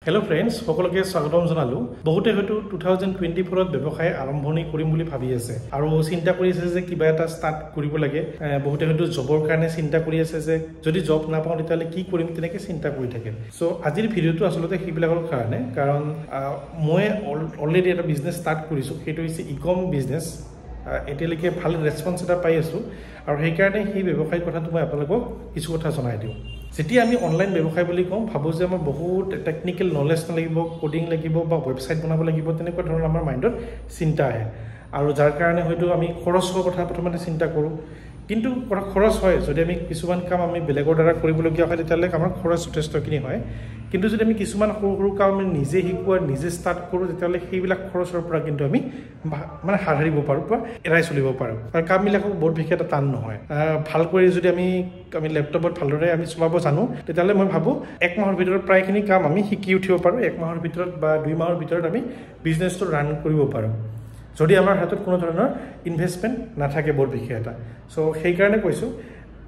Hello friends, সকলোকে স্বাগতম জনালো। বহুতে হয়তো 2024 ত ব্যৱসায় আৰম্ভণি কৰিম বুলি ভাবি আছে আৰু চিন্তা কৰি আছে যে কিবা এটা ষ্টাৰ্ট কৰিব লাগে। বহুতে হয়তো জবৰ কাৰণে চিন্তা কৰি আছে যে যদি জব নাপাওঁ তেতিয়ালে কি কৰিম তেনেকৈ চিন্তা কৰি থাকে। সো আজিৰ ভিডিওটো আসলতে সেইবিলাকৰ কাৰণে, কাৰণ মই অলৰেডি এটা বিজনেছ ষ্টাৰ্ট কৰিছো, সেইটো হৈছে ই-কম বিজনেছ। এতিয়ালৈকে ভাল ৰেছপন্স এটা পাই আছো আৰু সেইকাৰণে সেই ব্যৱসায়ৰ কথাটো মই আপোনালোকক কিছু কথা জনাই দিওঁ। যেতিয়া আমি অনলাইন ব্যৱসায় বুলি কওঁ, ভাবোঁ যে আমাৰ বহুত টেকনিকেল নলেজ লাগিব, কোডিং লাগিব বা ৱেবছাইট বনাব লাগিব, তেনেকুৱা ধৰণৰ আমাৰ মাইণ্ডত চিন্তা আহে আৰু যাৰ কাৰণে হয়তো আমি খৰচৰ কথা প্ৰথমতে চিন্তা কৰোঁ। কিন্তু খৰচ হয়, যদি আমি কিছুমান কাম আমি বেলেগৰ দ্বাৰা কৰিবলগীয়া হয় তেতিয়াহ'লে আমাৰ খৰচ যথেষ্টখিনি হয়। কিন্তু যদি আমি কিছুমান সৰু সৰু কাম আমি নিজে শিকোৱা, নিজে ষ্টাৰ্ট কৰোঁ, তেতিয়াহ'লে সেইবিলাক খৰচৰ পৰা কিন্তু আমি মানে হাত সাৰিব পাৰোঁ বা এৰাই চলিব পাৰোঁ। আৰু কামবিলাকো বহুত বিশেষ এটা টান নহয়। ভালকৈ যদি আমি লেপটপত ভালদৰে আমি চলাব জানো, তেতিয়াহ'লে মই ভাবোঁ 1 মাহৰ ভিতৰত প্ৰায়খিনি কাম আমি শিকি উঠিব পাৰোঁ। 1 মাহৰ ভিতৰত বা 2 মাহৰ ভিতৰত আমি বিজনেছটো ৰান কৰিব পাৰোঁ, যদি আমাৰ হাতত কোনো ধৰণৰ ইনভেষ্টমেণ্ট নাথাকে বৰ বিশেষ এটা। চ' সেইকাৰণে কৈছোঁ,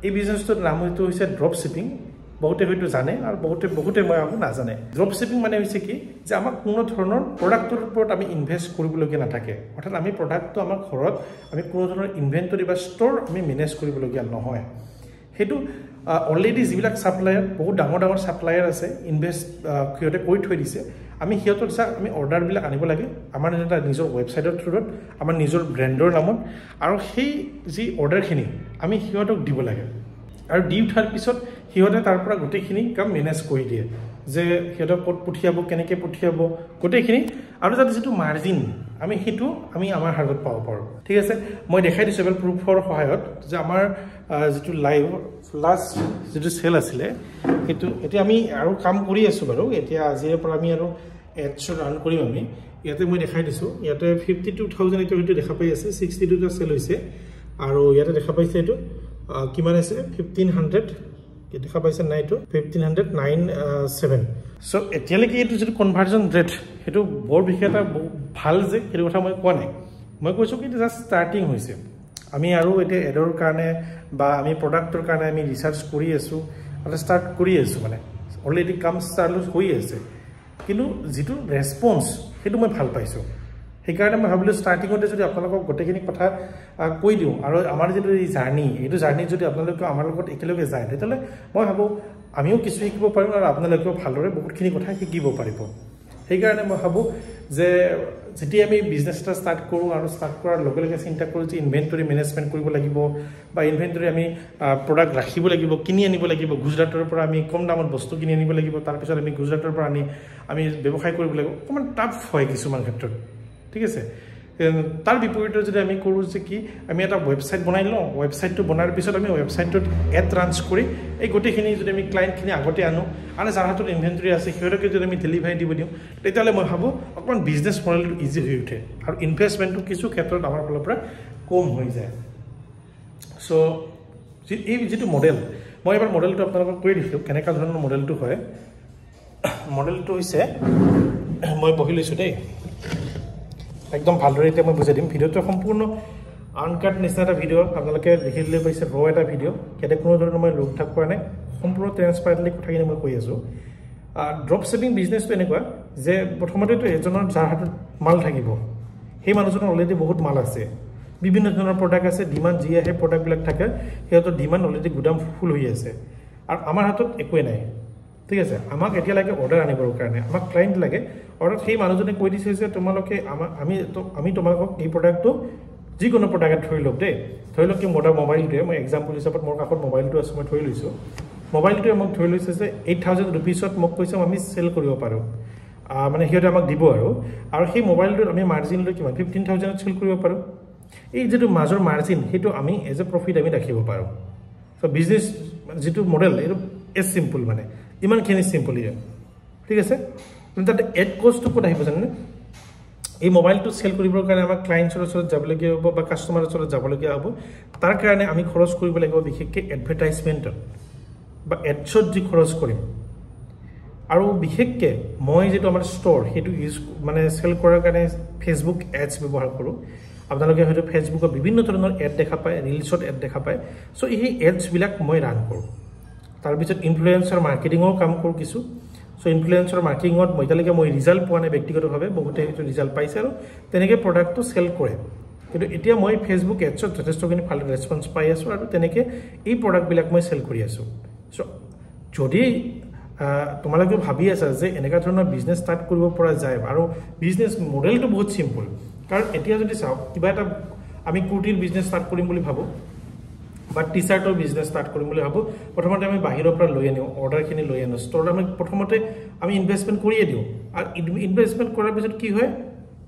এই বিজনেছটোৰ নাম হয়তো হৈছে ড্ৰপ শ্বিপিং। বহুতে হয়তো জানে আৰু বহুতে মই আকৌ নাজানে। ড্ৰপ শ্বিপিং মানে হৈছে কি, যে আমাক কোনো ধৰণৰ প্ৰডাক্টৰ ওপৰত আমি ইনভেষ্ট কৰিবলগীয়া নাথাকে। অৰ্থাৎ আমি প্ৰডাক্টটো আমাৰ ঘৰত আমি কোনো ধৰণৰ ইনভেণ্টৰী বা ষ্ট'ৰ আমি মেনেজ কৰিবলগীয়া নহয়। সেইটো অলৰেডি যিবিলাক ছাপ্লায়াৰ, বহুত ডাঙৰ ডাঙৰ ছাপ্লায়াৰ আছে, সিহঁতে কৰি থৈ দিছে। আমি সিহঁতৰ আমি অৰ্ডাৰবিলাক আনিব লাগে আমাৰ এটা নিজৰ ৱেবছাইটৰ থ্ৰুত, আমাৰ নিজৰ ব্ৰেণ্ডৰ নামত, আৰু সেই যি অৰ্ডাৰখিনি আমি সিহঁতক দিব লাগে। আৰু দি উঠাৰ পিছত সিহঁতে তাৰ পৰা গোটেইখিনি কাম মেনেজ কৰি দিয়ে, যে সিহঁতক ক'ত পঠিয়াব, কেনেকৈ পঠিয়াব, গোটেইখিনি। আৰু তাতে যিটো মাৰ্জিন সেইটো আমি আমাৰ হাতত পাব পাৰোঁ। ঠিক আছে, মই দেখাই দিছোঁ এবাৰ প্ৰুফৰ সহায়ত, যে আমাৰ যিটো লাষ্ট যিটো চেল আছিলে সেইটো এতিয়া আমি আৰু কাম কৰি আছোঁ বাৰু। এতিয়া আজিৰে পৰা আমি আৰু এডছ ৰান কৰিম আমি। ইয়াতে মই দেখাই দিছোঁ, ইয়াতে 52,000 এইটো হয়তো দেখা পাই আছে, 62টা চেল হৈছে। আৰু ইয়াতে দেখা পাইছে এইটো কিমান আছে, 1500 দেখা পাইছে নাই, এইটো 1509.7। চ' এতিয়ালৈকে এইটো যিটো কনভাৰ্জন ৰেট সেইটো বৰ বিশেষ এটা ভাল যে সেইটো কথা মই কোৱা নাই। মই কৈছোঁ কি জাষ্ট ষ্টাৰ্টিং হৈছে। আমি আৰু এতিয়া এডৰ কাৰণে বা আমি প্ৰডাক্টৰ কাৰণে আমি ৰিচাৰ্চ কৰি আছোঁ আৰু ষ্টাৰ্ট কৰি আছোঁ, মানে অলৰেডি কাম ষ্টাৰ্ট হৈ আছে। কিন্তু যিটো ৰেছপন্স সেইটো মই ভাল পাইছোঁ। সেইকাৰণে মই ভাবিলোঁ ষ্টাৰ্টিঙতে যদি আপোনালোকক গোটেইখিনি কথা কৈ দিওঁ, আৰু আমাৰ যিটো এই এইটো জাৰ্ণি যদি আপোনালোকে আমাৰ লগত একেলগে যায়, তেতিয়াহ'লে মই ভাবোঁ আমিও কিছু শিকিব পাৰিম আৰু আপোনালোকেও ভালদৰে বহুতখিনি কথা শিকিব পাৰিব। সেইকাৰণে মই ভাবোঁ যে যেতিয়া আমি বিজনেছ এটা ষ্টাৰ্ট কৰোঁ আৰু ষ্টাৰ্ট কৰাৰ লগে লগে চিন্তা কৰোঁ যে ইনভেণ্টৰী মেনেজমেণ্ট কৰিব লাগিব, বা ইনভেণ্টৰী আমি প্ৰডাক্ট ৰাখিব লাগিব, কিনি আনিব লাগিব। গুজৰাটৰ পৰা আমি কম দামত বস্তু কিনি আনিব লাগিব, তাৰপিছত আমি গুজৰাটৰ পৰা আমি ব্যৱসায় কৰিব লাগিব। অকণমান টাফ হয় কিছুমান ক্ষেত্ৰত। ঠিক আছে, তাৰ বিপৰীতে যদি আমি কৰোঁ যে কি, আমি এটা ৱেবছাইট বনাই লওঁ, ৱেবছাইটটো বনাৰ পিছত আমি ৱেবছাইটটোত এড লাঞ্চ কৰি এই গোটেইখিনি যদি আমি ক্লাইণ্টখিনি আগতে আনো, আৰু যাৰ হাতত ইনভেণ্টৰী আছে সিহঁতকে যদি আমি ডেলিভাৰী দিব দিওঁ, তেতিয়াহ'লে মই ভাবোঁ অকণমান বিজনেছ মডেলটো ইজি হৈ উঠে আৰু ইনভেষ্টমেণ্টটো কিছু ক্ষেত্ৰত আমাৰ ফালৰ পৰা কম হৈ যায়। চ' এই যিটো মডেল, মই এবাৰ মডেলটো আপোনালোকক কৈ দিছোঁ কেনেকুৱা ধৰণৰ মডেলটো হয়। মডেলটো হৈছে, মই বহি লৈছোঁ দেই, একদম ভালদৰে এতিয়া মই বুজাই দিম। ভিডিঅ'টো সম্পূৰ্ণ আনকাট নিচিনা এটা ভিডিঅ', আপোনালোকে দেখিবলৈ পাইছে এটা ভিডিঅ'। ইয়াতে কোনো ধৰণৰ মই লোক ঠাক কৰা নাই, সম্পূৰ্ণ ট্ৰেন্সপাৰেণ্টলি কথাখিনি মই কৈ আছোঁ। ড্ৰপ শ্বিপিং বিজনেছটো এনেকুৱা যে প্ৰথমতেতো এজনৰ যাৰ হাতত মাল থাকিব, সেই মানুহজনৰ অলৰেডি বহুত মাল আছে, বিভিন্ন ধৰণৰ প্ৰডাক্ট আছে, ডিমাণ্ড যি আহে প্ৰডাক্টবিলাক থাকে, সিহঁতৰ ডিমাণ্ড অলৰেডি গুদাম ফুল হৈ আছে, আৰু আমাৰ হাতত একোৱেই নাই। ঠিক আছে, আমাক এতিয়া লাগে অৰ্ডাৰ আনিবৰ কাৰণে, আমাক ক্লাইণ্ট লাগে। অৰ্ডাৰ সেই মানুহজনে কৈ দিছে যে তোমালোকে আমি তোমালোকক এই প্ৰডাক্টটো, যিকোনো প্ৰডাক্ট ধৰি লওক দেই, ধৰি লওক কি মোৰ মোবাইলটোৱে, মই এক্সাম্পল হিচাপত মোৰ কাষত মোবাইলটো আছে, মই ধৰি লৈছোঁ। মোবাইলটোৱে মোক ধৰি লৈছে যে 8,000 ৰুপিছত মোক কৈছে আমি চেল কৰিব পাৰোঁ, মানে সিহঁতে আমাক দিব। আৰু সেই মোবাইলটোত আমি মাৰ্জিন লৈ কিমান 15,000ত চেল কৰিব পাৰোঁ। এই যিটো মাজৰ মাৰ্জিন সেইটো আমি এজ এ প্ৰফিট আমি ৰাখিব পাৰোঁ। চ' বিজনেছ যিটো মডেল এইটো চিম্পল, মানে ইমানখিনি চিম্পল ইয়াত। ঠিক আছে, তাতে এড কষ্টটো ক'ত আহিব জানেনে? এই মোবাইলটো চেল কৰিবৰ কাৰণে আমাক ক্লাইণ্টছৰ ওচৰত যাবলগীয়া হ'ব বা কাষ্টমাৰৰ ওচৰত যাবলগীয়া হ'ব। তাৰ কাৰণে আমি খৰচ কৰিব লাগিব বিশেষকৈ এডভাৰটাইজমেণ্টত বা এডছত যি খৰচ কৰিম। আৰু বিশেষকৈ মই যিটো আমাৰ ষ্ট'ৰ সেইটো মানে চেল কৰাৰ কাৰণে ফেচবুক এডছ ব্যৱহাৰ কৰোঁ। আপোনালোকে হয়তো ফেচবুকত বিভিন্ন ধৰণৰ এড দেখা পায়, ৰিলছত এড দেখা পায়। চ' এই এডছবিলাক মই ৰান কৰোঁ। তাৰপিছত ইনফ্লুৱেঞ্চাৰ মাৰ্কেটিঙৰ কাম কৰোঁ কিছু। সো ইনফ্লুয়েন্সাৰ মাৰ্কেটিঙত মইতালৈকে মই ৰিজাল্ট পোৱা নাই ব্যক্তিগতভাৱে বহুতে সেইটো ৰিজাল্ট পাইছে আৰু তেনেকৈ প্ৰডাক্টটো চেল কৰে কিন্তু এতিয়া মই ফেচবুক এডছত যথেষ্টখিনি ভাল ৰেছপন্স পাই আছোঁ আৰু তেনেকৈ এই প্ৰডাক্টবিলাক মই চেল কৰি আছোঁ সো যদি তোমালোকে ভাবি আছা যে এনেকুৱা ধৰণৰ বিজনেছ ষ্টাৰ্ট কৰিব পৰা যায় আৰু বিজনেছ মডেলটো বহুত চিম্পল কাৰণ এতিয়া যদি চাওঁ কিবা এটা আমি কুৰ্তিৰ বিজনেছ ষ্টাৰ্ট কৰিম বুলি ভাবোঁ বা টি চাৰ্টৰ বিজনেছ ষ্টাৰ্ট কৰিম বুলি ভাবোঁ প্ৰথমতে আমি বাহিৰৰ পৰা লৈ আনিওঁ অৰ্ডাৰখিনি লৈ আনো ষ্ট'ৰত আমি প্ৰথমতে আমি ইনভেষ্টমেণ্ট কৰিয়ে দিওঁ আৰু ইনভেষ্টমেণ্ট কৰাৰ পিছত কি হয়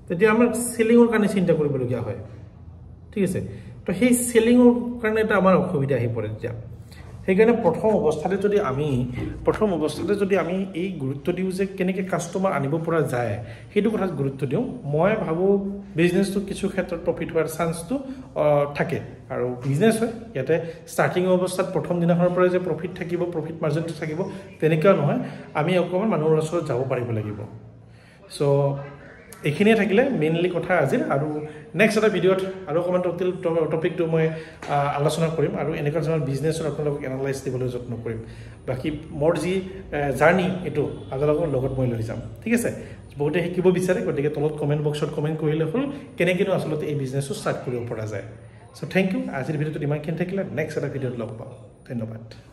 তেতিয়া আমাৰ চেলিঙৰ কাৰণে চিন্তা কৰিবলগীয়া হয় ঠিক আছে তো সেই চেলিঙৰ কাৰণে এটা আমাৰ অসুবিধা আহি পৰে তেতিয়া সেইকাৰণে প্ৰথম অৱস্থাতে যদি আমি এই গুৰুত্ব দিওঁ যে কেনেকৈ কাষ্টমাৰ আনিব পৰা যায় সেইটো কথাত গুৰুত্ব দিওঁ মই ভাবোঁ বিজনেছটো কিছু ক্ষেত্ৰত প্ৰফিট হোৱাৰ চান্সটো থাকে আৰু বিজনেছ হয় ইয়াতে ষ্টাৰ্টিং অৱস্থাত প্ৰথম দিনাখনৰ পৰা যে প্ৰফিট থাকিব প্ৰফিট মাৰ্জিনটো থাকিব তেনেকুৱা নহয় আমি অকণমান মানুহৰ ওচৰত যাব পাৰিব লাগিব চ' এইখিনিয়ে থাকিলে মেইনলি কথা আজিৰ আৰু নেক্সট এটা ভিডিঅ'ত আৰু অকণমান টপিকটো মই আলোচনা কৰিম আৰু এনেকুৱা ধৰণৰ বিজনেছৰ আপোনালোকক এনালাইজ দিবলৈ যত্ন কৰিম বাকী মোৰ যি জাৰ্ণি এইটো আপোনালোকৰ লগত মই লৈ যাম ঠিক আছে বহুতে শিকিব বিচাৰে গতিকে তলত কমেণ্ট বক্সত কমেণ্ট কৰিলে হ'ল কেনেকৈনো আচলতে এই বিজনেছটো ষ্টাৰ্ট কৰিব পৰা যায় চ' থেংক ইউ আজিৰ ভিডিঅ'টোত ইমানখিনি থাকিলে নেক্সট এটা ভিডিঅ'ত লগ পাম ধন্যবাদ